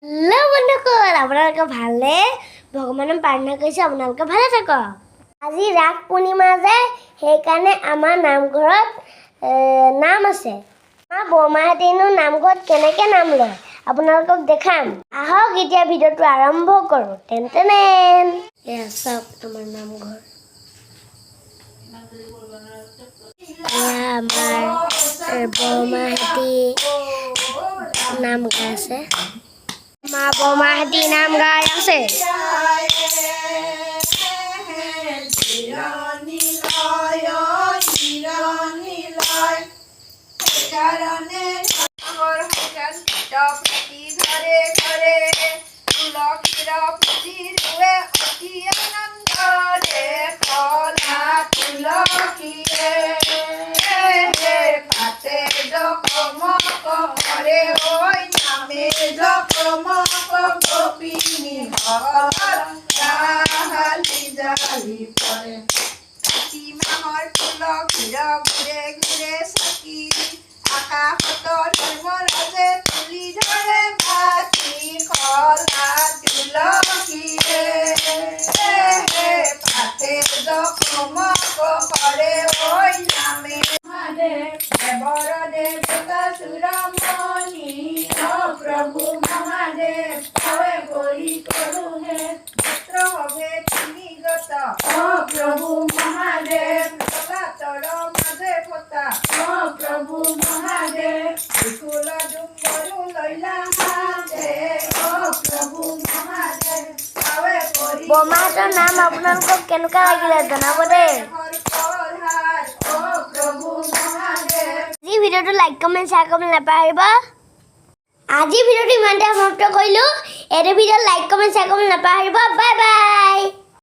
Hello' বন্ধুসকল, আপোনালোকে ভালে? ভগৱানক প্ৰাৰ্থনা কৰিছোঁ আপোনালোকে ভালে থাকক। আজি ৰাস পূৰ্ণিমা যে, সেইকাৰণে আমাৰ নামঘৰত নাম আছে। আমাৰ বৰমাহঁতেনো নামঘৰত কেনেকৈ নাম লয় আপোনালোকক দেখাম। আহক এতিয়া ভিডিঅ'টো আৰম্ভ কৰোঁ। তেন এয়া চাওক আমাৰ নামঘৰ। এয়া আমাৰ বৰমাহঁতে নাম গাই আছে। মা বৰমাহঁতে নাম গাই আছে। ঘৰে ঘৰে তুলসীৰ পুলি ৰুৱে অতি আনন্দৰে কলা তুলসীয়ে পাতে জকমক কৰে ঐ নামে জকমক গোপিনী জালি জালি পৰে কাতি মাহৰ তুলসীৰ ঘূৰে ঘূৰে চাকি আকাশতৰ ধৰ্মৰাজে তুলি ধৰে বাতি কলা তুলসীয়ে পাতে জকমক কৰে ঐ নামে দেৱৰ দেৱতা চূড়ামণি প্ৰভু মহাদেৱ তৱে কৰি কৰোহে পুত্ৰ হবে তিনি গত প্ৰভু মহাদেৱ তলাতৰ মাজে ফটা প্ৰভু মহাদেৱ বিকুল ডুম্বৰু লৈলা হাতে প্ৰভু মহাদেৱ তৱে কৰি বৰমাহঁতৰ নাম আপোনালোকক কেনেকুৱা লাগিলে জনাব দেই। আজি ভিডিঅ'টো লাইক কমেণ্ট শ্বেয়াৰ কৰিব নাপাহৰিব। আজি ভিডিঅ'টো ইমানতে সমাপ্ত কৰিলোঁ। এইটো ভিডিঅ'ত লাইক কমেণ্ট শ্বেয়াৰ কৰিব নাপাহৰিব। Bye bye.